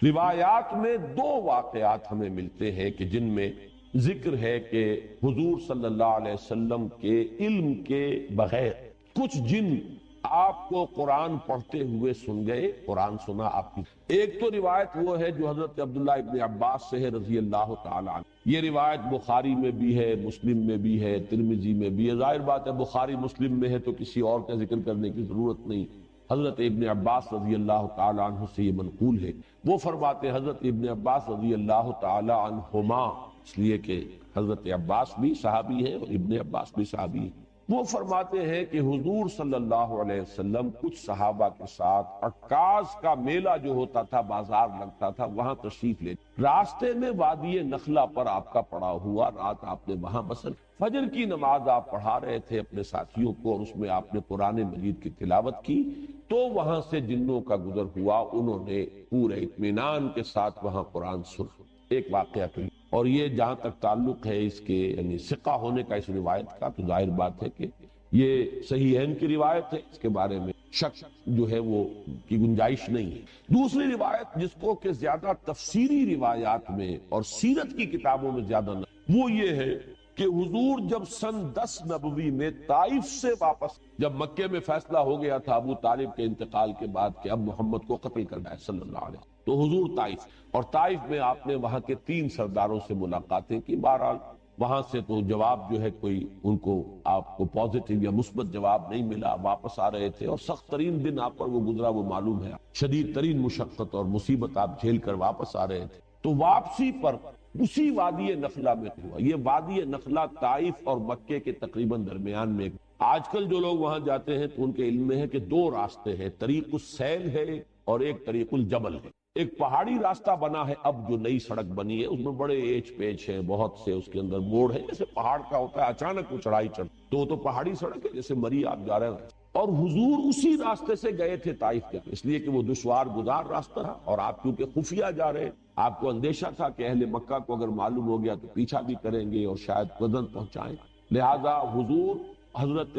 روایات میں دو واقعات ہمیں ملتے ہیں کہ جن میں ذکر ہے کہ حضور صلی اللہ علیہ وسلم کے علم کے بغیر کچھ جن آپ کو قرآن پڑھتے ہوئے سن گئے، قرآن سنا آپ کی۔ ایک تو روایت وہ ہے جو حضرت عبداللہ ابن عباس سے ہے رضی اللہ تعالی عنہ۔ یہ روایت بخاری میں بھی ہے، مسلم میں بھی ہے، ترمذی میں بھی ہے۔ ظاہر بات ہے بخاری مسلم میں ہے تو کسی اور کا ذکر کرنے کی ضرورت نہیں۔ حضرت ابن عباس رضی اللہ تعالی عنہ سے یہ منقول ہے، وہ فرماتے حضرت ابن عباس رضی اللہ تعالی عنہما، اس لیے کہ حضرت عباس بھی صحابی ہیں اور ابن عباس بھی صحابی ہیں، وہ فرماتے ہیں کہ حضور صلی اللہ علیہ وسلم کچھ صحابہ کے ساتھ عکاظ کا میلہ جو ہوتا تھا، بازار لگتا تھا، وہاں تشریف لے، راستے میں وادی نخلا پر آپ کا پڑا ہوا، رات آپ نے وہاں بسر، فجر کی نماز آپ پڑھا رہے تھے اپنے ساتھیوں کو اور اس میں آپ نے قرآن مجید کی تلاوت کی، تو وہاں سے جنوں کا گزر ہوا، انہوں نے پورے اطمینان کے ساتھ وہاں قرآن سنا۔ ایک واقعہ تو اور یہ جہاں تک تعلق ہے اس کے یعنی ثقہ ہونے کا اس روایت کا، تو ظاہر بات ہے کہ یہ صحیحین کی روایت ہے، اس کے بارے میں شک جو ہے وہ کی گنجائش نہیں ہے۔ دوسری روایت جس کو کہ زیادہ تفسیری روایات میں اور سیرت کی کتابوں میں زیادہ نہ، وہ یہ ہے کہ حضور جب سن 10 نبوی میں طائف سے واپس، جب مکے میں فیصلہ ہو گیا تھا ابو طالب کے انتقال کے بعد کہ اب محمد کو قتل کرنا ہے صلی اللہ علیہ وسلم، تو حضور طائف، اور طائف میں آپ نے وہاں کے 3 سرداروں سے ملاقاتیں کی۔ بہرحال وہاں سے تو جواب جو ہے کوئی ان کو آپ کو پازیٹیو یا مثبت جواب نہیں ملا، واپس آ رہے تھے اور سخت ترین دن آپ پر وہ گزرا، وہ معلوم ہے، شدید ترین مشقت اور مصیبت آپ جھیل کر واپس آ رہے تھے۔ تو واپسی پر اسی وادی نخلا میں ہوا، یہ وادی نخلا طائف اور مکے کے تقریباً درمیان میں۔ آج کل جو لوگ وہاں جاتے ہیں تو ان کے علم میں ہے کہ 2 راستے ہیں، طریق السیل ہے اور ایک طریق الجبل ہے۔ ایک پہاڑی راستہ بنا ہے، اب جو نئی سڑک بنی ہے اس میں بڑے ایچ پیچ ہیں، بہت سے اس کے اندر موڑ ہے، جیسے پہاڑ کا ہوتا ہے اچانک وہ چڑھائی چڑھ، تو وہ تو پہاڑی سڑک ہے جیسے مری آپ جا رہے ہیں۔ اور حضور اسی راستے سے گئے تھے طائف کے، اس لیے کہ وہ دشوار گزار راستہ تھا اور آپ کیونکہ خفیہ جا رہے، آپ کو اندیشہ تھا کہ اہل مکہ کو اگر معلوم ہو گیا تو پیچھا بھی کریں گے اور شاید وزن پہنچائیں، لہذا حضور حضرت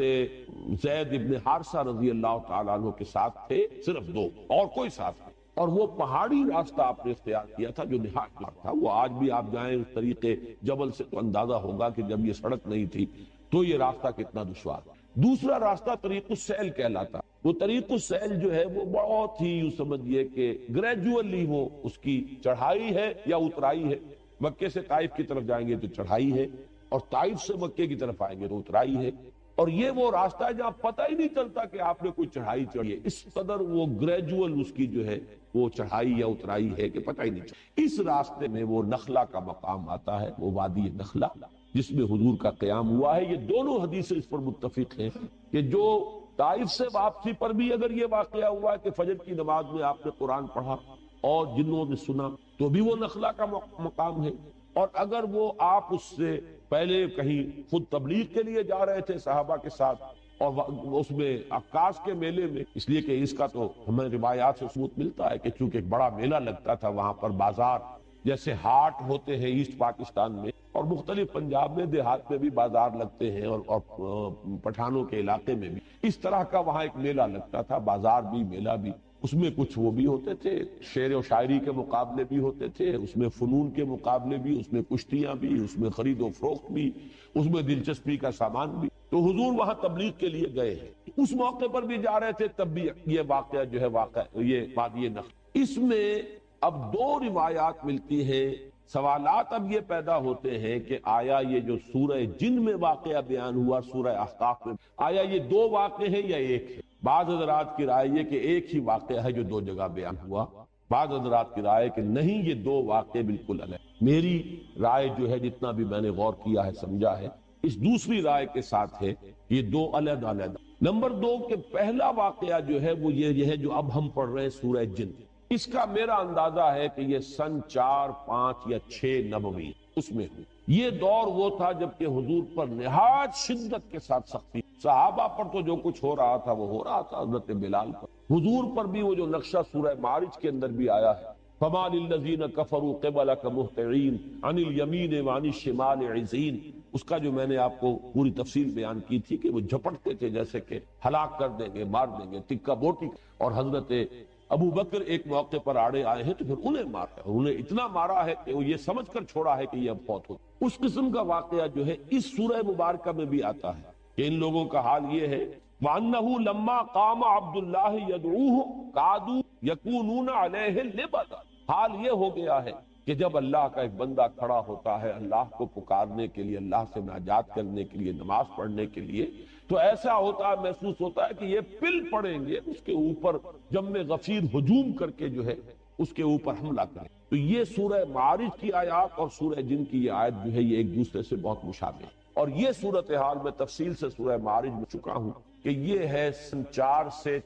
زید ابن حارثہ رضی اللہ تعالیٰ عنہ کے ساتھ تھے، صرف 2 اور کوئی ساتھ نہیں، اور وہ پہاڑی راستہ آپ نے اختیار کیا تھا جو نہایت دشوار تھا۔ وہ آج بھی آپ جائیں اس طریقے جبل سے تو اندازہ ہوگا کہ جب یہ سڑک نہیں تھی تو یہ راستہ کتنا دشوار۔ دوسرا راستہ طریق السیل کہلاتا، وہ طریق السیل جو ہے وہ بہت ہی یوں سمجھیے کہ گریجولی وہ اس کی چڑھائی ہے یا اترائی ہے، مکے سے طائف کی طرف جائیں گے تو چڑھائی ہے اور طائف سے مکے کی طرف آئیں گے تو اترائی ہے، اور یہ وہ راستہ ہے جہاں پتہ ہی نہیں چلتا کہ آپ نے کوئی چڑھائی چڑھی ہے، اس قدر وہ گریجول اس کی جو ہے وہ چڑھائی یا اترائی ہے کہ پتہ ہی نہیں چلتا۔ اس راستے میں وہ نخلا کا مقام آتا ہے، وہ وادی نخلا جس میں حضور کا قیام ہوا ہے۔ یہ دونوں حدیثیں اس پر متفق ہیں کہ جو طائف سے واپسی پر بھی اگر یہ واقعہ ہوا ہے کہ فجر کی نماز میں آپ نے قرآن پڑھا اور جنوں نے سنا تو بھی وہ نخلا کا مقام ہے، اور اگر وہ آپ اس سے پہلے کہیں خود تبلیغ کے لیے جا رہے تھے صحابہ کے ساتھ اور اس میں عکاظ کے میلے میں، اس لیے کہ اس کا تو ہمیں روایات سے ثبوت ملتا ہے کہ چونکہ ایک بڑا میلہ لگتا تھا وہاں پر، بازار جیسے ہاٹ ہوتے ہیں ایسٹ پاکستان میں اور مختلف پنجاب میں دیہات میں بھی بازار لگتے ہیں اور پٹھانوں کے علاقے میں بھی اس طرح کا وہاں ایک میلہ لگتا تھا، بازار بھی میلہ بھی، اس میں کچھ وہ بھی ہوتے تھے، شعر و شاعری کے مقابلے بھی ہوتے تھے، اس میں فنون کے مقابلے بھی، اس میں کشتیاں بھی، اس میں خرید و فروخت بھی، اس میں دلچسپی کا سامان بھی۔ تو حضور وہاں تبلیغ کے لیے گئے ہیں، اس موقع پر بھی جا رہے تھے، تب بھی یہ واقعہ جو ہے یہ وادی نخل۔ اس میں اب 2 روایات ملتی ہیں، سوالات اب یہ پیدا ہوتے ہیں کہ آیا یہ جو سورہ جن میں واقعہ بیان ہوا سورہ احقاف میں، آیا یہ 2 واقعے ہیں یا ایک ہے؟ بعض حضرات کی رائے یہ کہ ایک ہی واقعہ ہے جو 2 جگہ بیان ہوا، بعض حضرات کی رائے کہ نہیں یہ 2 واقعے بالکل الگ۔ میری رائے جو ہے جتنا بھی میں نے غور کیا ہے سمجھا ہے اس دوسری رائے کے ساتھ ہے یہ 2 علیحدہ علیحدہ۔ نمبر 2 کہ پہلا واقعہ جو ہے وہ یہ ہے جو اب ہم پڑھ رہے ہیں سورہ جن، اس کا میرا اندازہ ہے کہ یہ سن 4، 5 یا 6 نبوی اس میں ہوئی۔ یہ دور وہ تھا جب کہ حضور پر نہایت شدت کے ساتھ سختی، صحابہ پر تو جو کچھ ہو رہا تھا وہ ہو رہا تھا، حضرت بلال پر، حضور پر بھی وہ جو نقشہ سورہ معارج کے اندر بھی آیا ہے، فَمَا لِلَّذِينَ كَفَرُوا قِبَلَكَ مُهْطِعِينَ عَنِ الْيَمِينِ وَعَنِ الشِّمَالِ عِزِينَ، اس کا جو میں نے آپ کو پوری تفصیل بیان کی تھی کہ وہ جھپٹتے تھے جیسے کہ ہلاک کر دیں گے، مار دیں گے، ٹکا بوٹی، اور حضرت ابو بکر ایک موقع پر آڑے آئے ہیں تو پھر انہیں مارا، انہیں اتنا مارا ہے کہ وہ یہ سمجھ کر چھوڑا ہے کہ یہ اب فوت ہو۔ اس قسم کا واقعہ جو ہے اس سورہ مبارکہ میں بھی آتا ہے کہ ان لوگوں کا حال یہ ہے وَأَنَّهُ لَمَّا قَامَ عَبْدُ اللَّهِ يَدْعُوهُ قَعَدُوا يَكُونُونَ عَلَيْهِ لِبَدًا۔ حال یہ ہو گیا ہے کہ جب اللہ کا ایک بندہ کھڑا ہوتا ہے اللہ کو پکارنے کے لیے، اللہ سے مناجات کرنے کے لیے، نماز پڑھنے کے لیے، تو ایسا ہوتا ہے، محسوس ہوتا ہے کہ یہ پل پڑیں گے اس کے اوپر، جم غفیر ہجوم کر کے جو ہے اس کے اوپر حملہ کریں۔ تو یہ سورہ معارج کی آیات اور سورہ جن کی یہ آیت جو ہے یہ ایک دوسرے سے بہت مشابہ ہے، اور یہ صورتحال میں تفصیل سے سورہ معارج میں چکا ہوں کہ یہ ہے سن 4 سے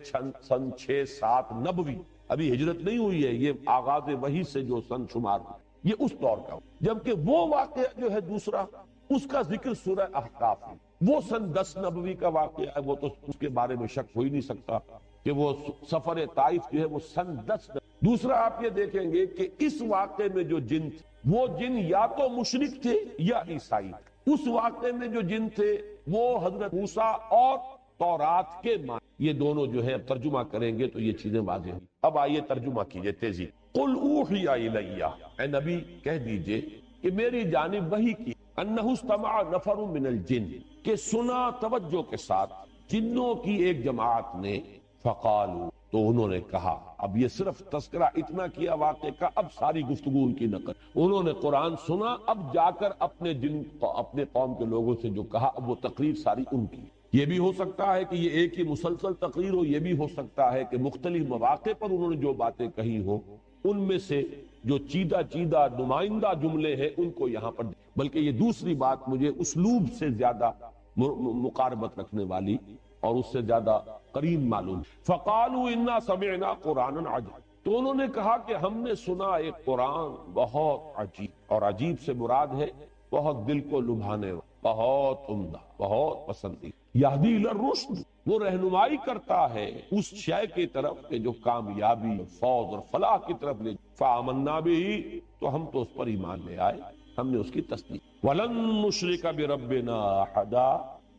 سن 6 7 نبوی، ابھی ہجرت نہیں ہوئی ہے، یہ آغاز وحی سے جو سن شمار ہوا یہ اس دور کا ہو۔ جبکہ وہ واقعہ جو ہے دوسرا اس کا ذکر سورہ احقاف ہے، وہ سن 10 نبوی کا واقعہ ہے، وہ تو اس کے بارے میں شک ہو ہی نہیں سکتا کہ وہ سفر طائف جو ہے وہ سن 10 دوسرا آپ یہ دیکھیں گے کہ اس واقعے میں جو جن تھے وہ جن یا تو مشرک تھے یا عیسائی تھے۔ اس واقعے میں جو جن تھے وہ حضرت موسیٰ اور تورات کے معنی، یہ دونوں جو ہے ترجمہ کریں گے تو یہ چیزیں واضح ہیں۔ اب آئیے ترجمہ کیجئے تیزی۔ قل اوحی الی، اے نبی کہہ دیجئے کہ میری جانب وحی کی، انہ استمع نفر من الجن، کہ سنا توجہ کے ساتھ جنوں کی ایک جماعت نے، فقالوا، تو انہوں نے کہا۔ اب یہ صرف تذکرہ اتنا کیا واقعے کا، اب ساری گفتگو ان کی نقل۔ انہوں نے قرآن سنا، اب جا کر اپنے قوم کے لوگوں سے جو کہا، اب وہ تقریر ساری ان کی۔ یہ بھی ہو سکتا ہے کہ یہ ایک ہی مسلسل تقریر ہو، یہ بھی ہو سکتا ہے کہ مختلف مواقع پر انہوں نے جو باتیں کہی ہوں ان میں سے جو چیدہ نمائندہ جملے ہیں ان کو یہاں پر، بلکہ یہ دوسری بات مجھے اسلوب سے زیادہ مقاربت رکھنے والی اور اس سے زیادہ قریب معلوم۔ فقالوا انا سمعنا قرانا عجبا، تو انہوں نے کہا کہ ہم نے سنا ایک قرآن بہت عجیب، اور عجیب سے مراد ہے بہت دل کو لبھانے والا، بہت عمدہ، بہت پسندیدہ۔ یہدی الی الرشد، وہ رہنمائی کرتا ہے اس شے کی طرف کہ جو کامیابی، فوز اور فلاح کی طرف لے۔ فآمنا بہ، تو ہم تو اس پر ایمان لے آئے، ہم نے اس کی تصدیق۔ ولن نشرک بربنا احدا،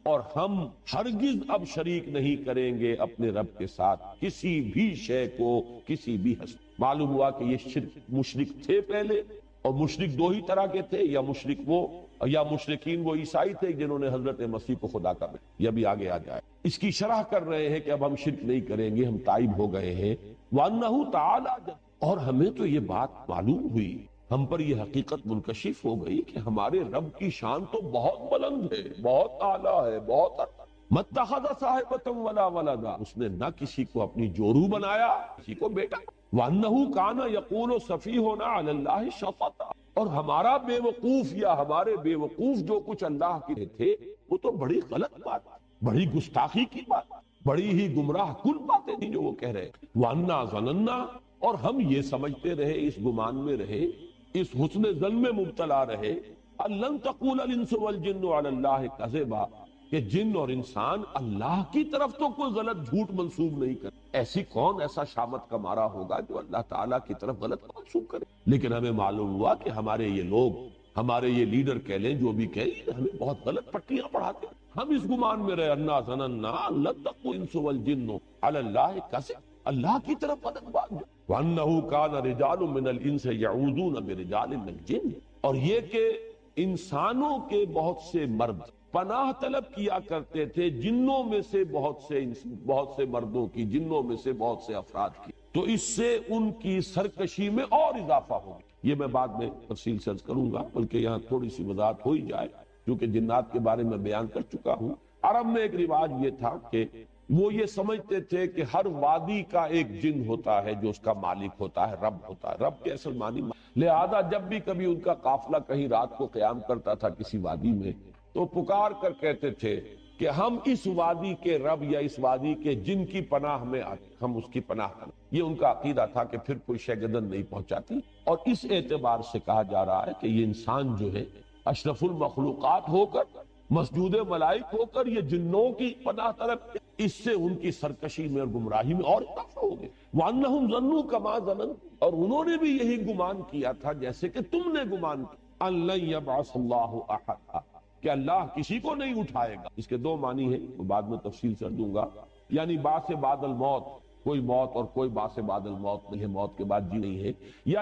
اور ہم ہرگز اب شریک نہیں کریں گے اپنے رب کے ساتھ کسی بھی شے کو، کسی بھی ہستی۔ معلوم ہوا کہ یہ شرک مشرک تھے پہلے، اور مشرک دو ہی طرح کے تھے، یا مشرک وہ یا مشرکین وہ عیسائی تھے جنہوں نے حضرت مسیح کو خدا کا بنا۔ یہ بھی آگے آ جائے، اس کی شرح کر رہے ہیں کہ اب ہم شرک نہیں کریں گے، ہم تائب ہو گئے ہیں۔ وَأَنَّهُ تَعَالَى، اور ہمیں تو یہ بات معلوم ہوئی، ہم پر یہ حقیقت منکشف ہو گئی کہ ہمارے رب کی شان تو بہت بلند ہے، بہت اعلیٰ ہے، بہت اعلیٰ۔ مَتَّخَذَ صَاحِبَةً وَلَا وَلَدًا، اس نے نہ کسی کو اپنی جورو بنایا، کسی کو بیٹا۔ وَأَنَّهُ كَانَ يَقُولُ سَفِيهُنَا عَلَى اللَّهِ شَطَطًا، اور ہمارا بے وقوف یا ہمارے بے وقوف جو کچھ اللہ کے تھے وہ تو بڑی غلط بات، بڑی گستاخی کی بات، بڑی ہی گمراہ کن باتیں تھیں جو وہ کہہ رہے۔ وَأَنَّا ظَنَنَّا، اور ہم یہ سمجھتے رہے، اس گمان میں رہے، اس حسن ظن میں مبتلا رہے، لَن تَقُولَ الْإِنسُ وَالْجِنُّ عَلَى اللَّهِ كَذِبًا، کہ جن اور انسان اللہ کی طرف تو کوئی غلط جھوٹ منسوب نہیں کرے۔ ایسی کون ایسا شامت کا مارا ہوگا جو اللہ تعالیٰ کی طرف غلط منسوب کرے؟ لیکن ہمیں معلوم ہوا کہ ہمارے یہ لوگ، ہمارے یہ لیڈر کہہ لیں، جو بھی کہیں، ہمیں بہت غلط پٹیاں پڑھاتے ہیں۔ ہم اس گمان میں رہے، انا ظننا لن تقول الانس والجن علی اللہ کذب، اللہ کی طرف غلط بات۔ وانه كان رجال من الانس يعوذون برجال من الجن، اور یہ کہ انسانوں کے بہت سے مرد پناہ طلب کیا کرتے تھے جنوں میں سے بہت سے مردوں کی، جنوں میں سے بہت سے افراد کی، تو اس سے ان کی سرکشی میں اور اضافہ ہوگا۔ یہ میں بعد میں تفصیل سے عرض کروں گا، بلکہ یہاں تھوڑی سی وضاحت ہو ہی جائے کیونکہ جنات کے بارے میں بیان کر چکا ہوں۔ عرب میں ایک رواج یہ تھا کہ وہ یہ سمجھتے تھے کہ ہر وادی کا ایک جن ہوتا ہے جو اس کا مالک ہوتا ہے، رب ہوتا ہے، رب کے اصل معنی، لہذا جب بھی کبھی ان کا قافلہ کہیں رات کو قیام کرتا تھا کسی وادی میں تو پکار کر کہتے تھے کہ ہم اس وادی کے رب یا اس وادی کے جن کی پناہ میں آتے، ہم اس کی پناہ کریں۔ یہ ان کا عقیدہ تھا کہ پھر کوئی شے گردن نہیں پہنچاتی، اور اس اعتبار سے کہا جا رہا ہے کہ یہ انسان جو ہے اشرف المخلوقات ہو کر، مسجود ملائک ہو کر، یہ جنوں کی پناہ طلب، اس سے ان کی سرکشی میں اور گمراہی میں اور اضافہ ہو گئے۔ وَأَنَّهُمْ ظَنُّوا كَمَا ظَنَنتُمْ، اور انہوں نے بھی یہی گمان کیا تھا جیسے کہ تم نے گمان کیا، أَن لَن يَبْعَثَ اللَّهُ أَحَدًا، کہ اللہ کسی کو نہیں اٹھائے گا۔ اس کے دو معنی ہیں، وہ بعد میں تفصیل سے دوں گا، یعنی بعث بعد الموت، کوئی موت اور کوئی باس بعد الموت نہیں ہے، موت کے بعد جی نہیں ہے، یا